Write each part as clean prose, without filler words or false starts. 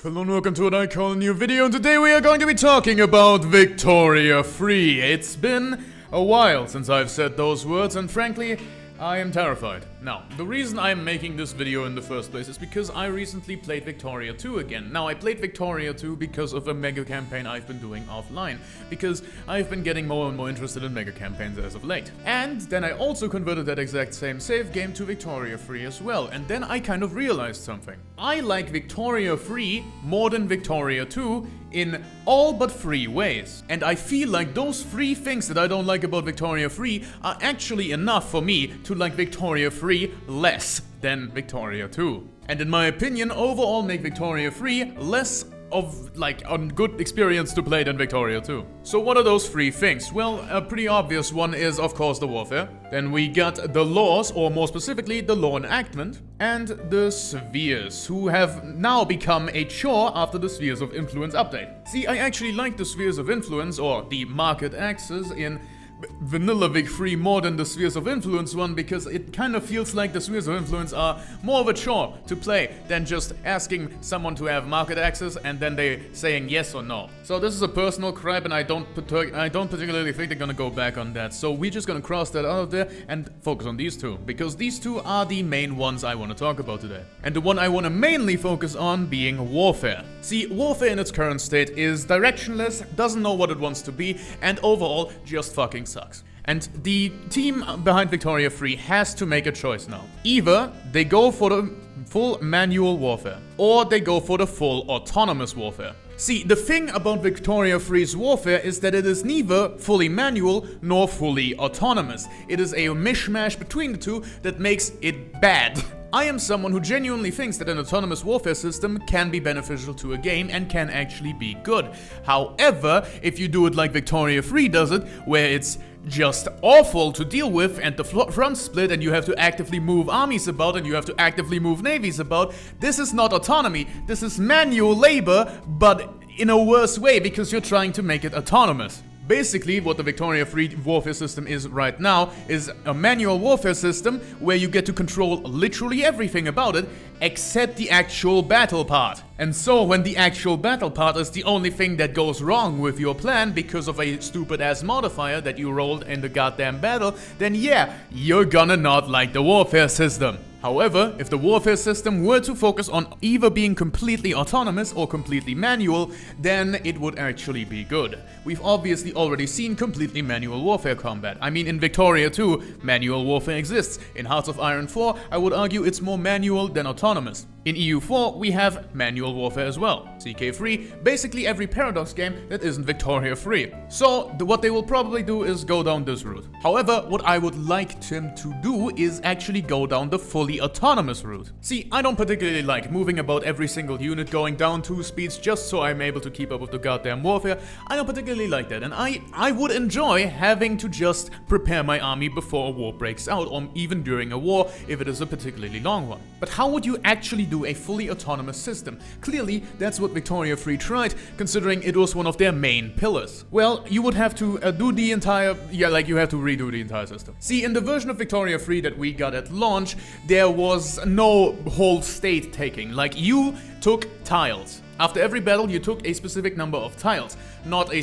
Hello and welcome to what I call a new video, and today we are going to be talking about Victoria Free. It's been a while since I've said those words, and frankly, I am terrified. Now, the reason I'm making this video in the first place is because I recently played Victoria 2 again. Now, I played Victoria 2 because of a mega campaign I've been doing offline, because I've been getting more and more interested in mega campaigns as of late. And then I also converted that exact same save game to Victoria Free as well, and then I kind of realized something. I like Victoria Free more than Victoria 2 in all but 3 ways. And I feel like those 3 things that I don't like about Victoria Free are actually enough for me to like Victoria Free less than Victoria 2. And in my opinion, overall make Victoria Free less of like a good experience to play than Victoria 2. So what are those 3 things? Well, a pretty obvious one is of course the warfare. Then we got the laws, or more specifically the law enactment, and the spheres, who have now become a chore after the Spheres of Influence update. See, I actually like the Spheres of Influence, or the market axis, in Vanilla Vic Free more than the Spheres of Influence one, because it kind of feels like the Spheres of Influence are more of a chore to play than just asking someone to have market access and then they saying yes or no. So this is a personal gripe, and I don't particularly think they're gonna go back on that. So we're just gonna cross that out of there and focus on these 2, because these 2 are the main ones I want to talk about today. And the one I want to mainly focus on being warfare. See, warfare in its current state is directionless, doesn't know what it wants to be, and overall just fucking sucks. And the team behind Victoria Free has to make a choice now. Either they go for the full manual warfare, or they go for the full autonomous warfare. See, the thing about Victoria Free's warfare is that it is neither fully manual nor fully autonomous. It is a mishmash between the 2 that makes it bad. I am someone who genuinely thinks that an autonomous warfare system can be beneficial to a game and can actually be good. However, if you do it like Victoria Free does it, where it's just awful to deal with and the front split and you have to actively move armies about and you have to actively move navies about, this is not autonomy, this is manual labor, but in a worse way because you're trying to make it autonomous. Basically, what the Victoria Free warfare system is right now is a manual warfare system where you get to control literally everything about it except the actual battle part. And so when the actual battle part is the only thing that goes wrong with your plan because of a stupid ass modifier that you rolled in the goddamn battle, then yeah, you're gonna not like the warfare system. However, if the warfare system were to focus on either being completely autonomous or completely manual, then it would actually be good. We've obviously already seen completely manual warfare combat. I mean, in Victoria 2, manual warfare exists. In Hearts of Iron 4, I would argue it's more manual than autonomous. In EU4, we have manual warfare as well. CK3, basically every Paradox game that isn't Victoria Free. So, what they will probably do is go down this route. However, what I would like them to do is actually go down the fully autonomous route. See, I don't particularly like moving about every single unit, going down 2 speeds just so I'm able to keep up with the goddamn warfare. I don't particularly like that, and I would enjoy having to just prepare my army before a war breaks out, or even during a war if it is a particularly long one. But how would you actually do a fully autonomous system? Clearly, that's what Victoria Free tried, considering it was one of their main pillars. Well, you would have to do the entire, you have to redo the entire system. See, in the version of Victoria Free that we got at launch, there was no whole state taking. Like, you took tiles. After every battle, you took a specific number of tiles, not a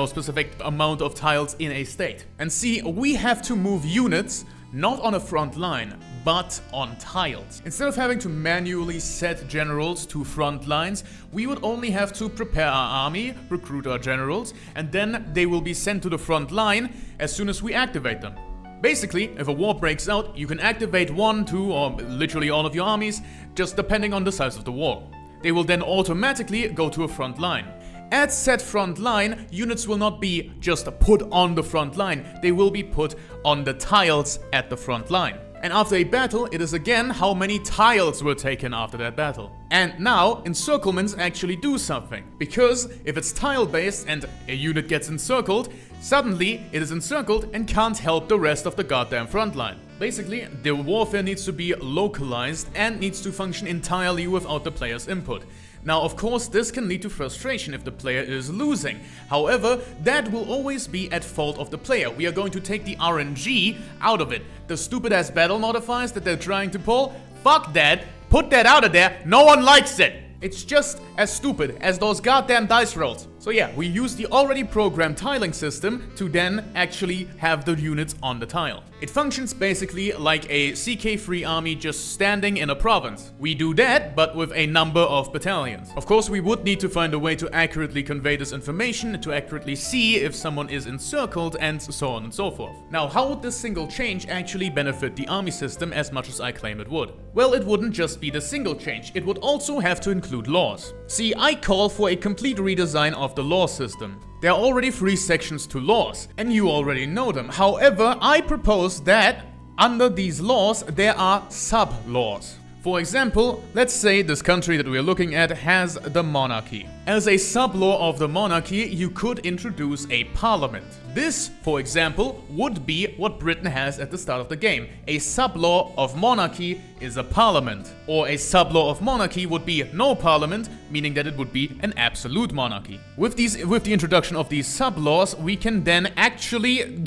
specific amount of tiles in a state. And see, we have to move units not on a front line, but on tiles. Instead of having to manually set generals to front lines, we would only have to prepare our army, recruit our generals, and then they will be sent to the front line as soon as we activate them. Basically, if a war breaks out, you can activate 1, 2, or literally all of your armies, just depending on the size of the war. They will then automatically go to a front line. At said front line, units will not be just put on the front line, they will be put on the tiles at the front line. And after a battle, it is again how many tiles were taken after that battle. And now, encirclements actually do something. Because if it's tile-based and a unit gets encircled, suddenly it is encircled and can't help the rest of the goddamn front line. Basically, the warfare needs to be localized and needs to function entirely without the player's input. Now, of course, this can lead to frustration if the player is losing. However, that will always be at fault of the player. We are going to take the RNG out of it. The stupid ass battle modifiers that they're trying to pull, fuck that. Put that out of there. No one likes it. It's just as stupid as those goddamn dice rolls. So yeah, we use the already programmed tiling system to then actually have the units on the tile. It functions basically like a CK-free army just standing in a province. We do that, but with a number of battalions. Of course, we would need to find a way to accurately convey this information, to accurately see if someone is encircled, and so on and so forth. Now, how would this single change actually benefit the army system as much as I claim it would? Well, it wouldn't just be the single change, it would also have to include laws. See, I call for a complete redesign of the law system. There are already 3 sections to laws, and you already know them. However, I propose that under these laws, there are sub-laws. For example, let's say this country that we are looking at has the monarchy. As a sub-law of the monarchy, you could introduce a parliament. This, for example, would be what Britain has at the start of the game. A sub-law of monarchy is a parliament. Or a sub-law of monarchy would be no parliament, meaning that it would be an absolute monarchy. With the introduction of these sub-laws, we can then actually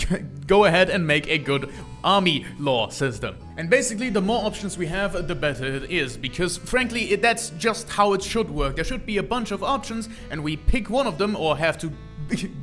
go ahead and make a good army law system. And basically, the more options we have, the better it is, because frankly, that's just how it should work. There should be a bunch of options, and we pick one of them, or have to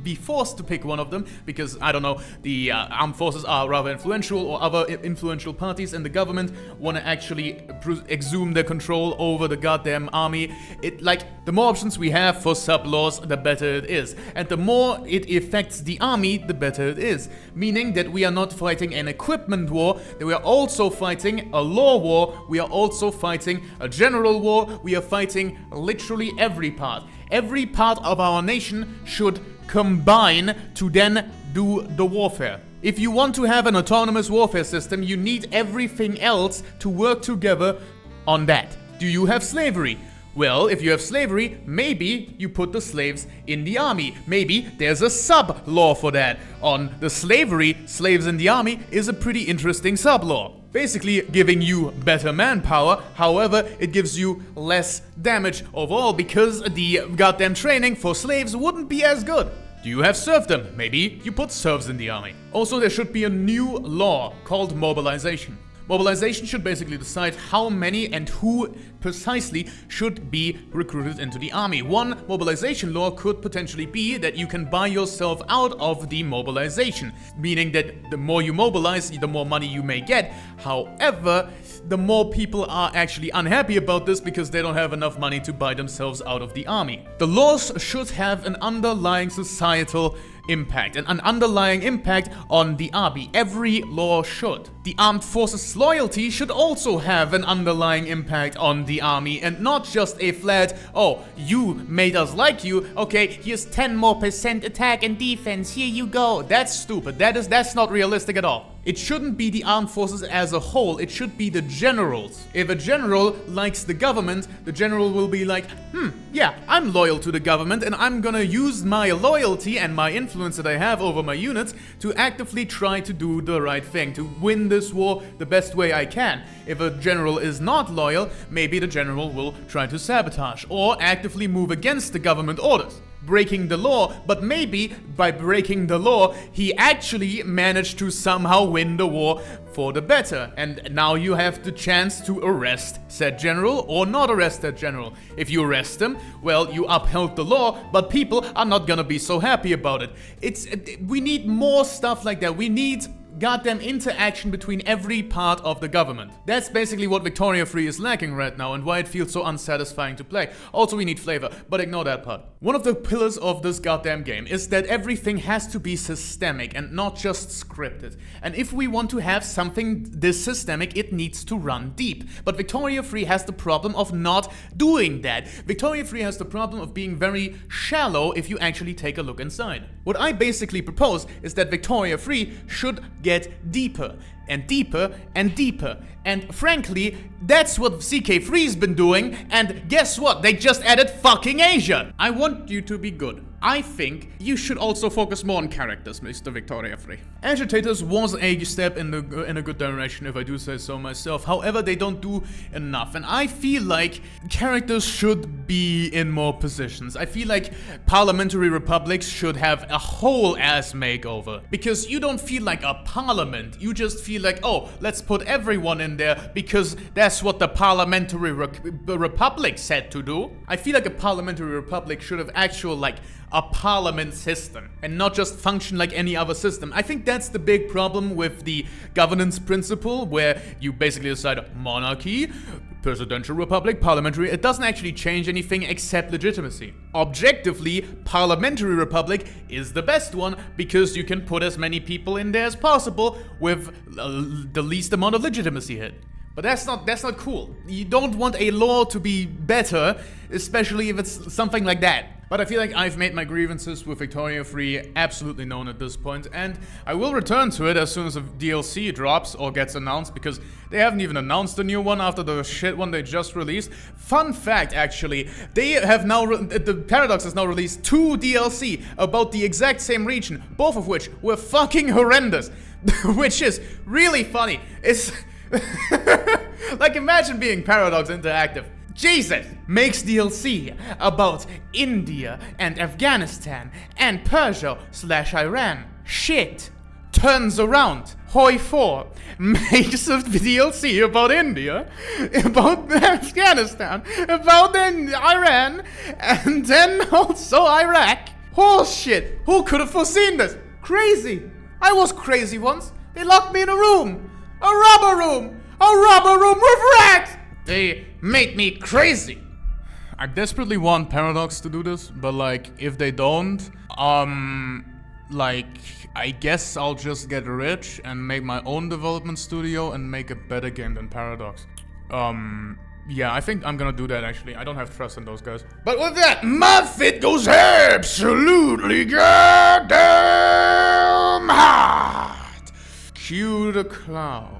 be forced to pick one of them, because, I don't know, the armed forces are rather influential, or other influential parties in the government want to actually exhume their control over the goddamn army. The more options we have for sub-laws, the better it is. And the more it affects the army, the better it is. Meaning that we are not fighting an equipment war, that we are also fighting a law war, we are also fighting a general war, we are fighting literally every part. Every part of our nation should combine to then do the warfare. If you want to have an autonomous warfare system, you need everything else to work together on that. Do you have slavery? Well, if you have slavery, maybe you put the slaves in the army. Maybe there's a sub-law for that. On the slaves in the army is a pretty interesting sub-law. Basically giving you better manpower, however, it gives you less damage overall because the goddamn training for slaves wouldn't be as good. Do you have serfdom? Maybe you put serfs in the army. Also, there should be a new law called mobilization. Mobilization should basically decide how many and who precisely should be recruited into the army. One mobilization law could potentially be that you can buy yourself out of the mobilization, meaning that the more you mobilize, the more money you may get. However, the more people are actually unhappy about this because they don't have enough money to buy themselves out of the army. The laws should have an underlying societal impact, and an underlying impact on the army. Every law should. The armed forces loyalty should also have an underlying impact on the army, and not just a flat, oh, you made us like you, okay, here's 10% more attack and defense, here you go. That's stupid. That's not realistic at all. It shouldn't be the armed forces as a whole, it should be the generals. If a general likes the government, the general will be like, yeah, I'm loyal to the government and I'm gonna use my loyalty and my influence that I have over my units to actively try to do the right thing, to win this war the best way I can. If a general is not loyal, maybe the general will try to sabotage or actively move against the government orders, breaking the law, but maybe by breaking the law, he actually managed to somehow win the war for the better. And now you have the chance to arrest said general or not arrest that general. If you arrest him, well, you upheld the law, but people are not gonna be so happy about it. We need more stuff like that. We need goddamn interaction between every part of the government. That's basically what Victoria 3 is lacking right now and why it feels so unsatisfying to play. Also, we need flavor, but ignore that part. One of the pillars of this goddamn game is that everything has to be systemic and not just scripted. And if we want to have something this systemic, it needs to run deep. But Victoria 3 has the problem of not doing that. Victoria 3 has the problem of being very shallow if you actually take a look inside. What I basically propose is that Victoria 3 should get deeper and deeper and deeper. And frankly, that's what CK3's been doing, and guess what? They just added fucking Asia! I want you to be good. I think you should also focus more on characters, Mr. Victoria 3. Agitators was a step in a good direction, if I do say so myself. However, they don't do enough, and I feel like characters should be in more positions. I feel like parliamentary republics should have a whole ass makeover, because you don't feel like a parliament, you just feel feel like, oh, let's put everyone in there because that's what the parliamentary republic said to do. I feel like a parliamentary republic should have actual, like, a parliament system and not just function like any other system. I think that's the big problem with the governance principle, where you basically decide monarchy, presidential republic, parliamentary. It doesn't actually change anything except legitimacy. Objectively, parliamentary republic is the best one because you can put as many people in there as possible with the least amount of legitimacy hit. But that's not cool. You don't want a law to be better, especially if it's something like that. But I feel like I've made my grievances with Victoria Free absolutely known at this point, and I will return to it as soon as a DLC drops or gets announced, because they haven't even announced a new one after the shit one they just released. Fun fact, actually, they have now, the Paradox has now released 2 DLC about the exact same region, both of which were fucking horrendous, which is really funny. It's like, imagine being Paradox Interactive. Jesus! Makes DLC about India and Afghanistan and Persia/Iran. Shit! Turns around. Hoi 4 makes a DLC about India, about Afghanistan, about then Iran, and then also Iraq. Horseshit! Who could have foreseen this? Crazy! I was crazy once. They locked me in a room. A rubber room! A rubber room with rats! They made me crazy. I desperately want Paradox to do this, but like, if they don't, like, I guess I'll just get rich and make my own development studio and make a better game than Paradox. Yeah, I think I'm gonna do that actually. I don't have trust in those guys. But with that, my fit goes absolutely goddamn hard. Cue the clown.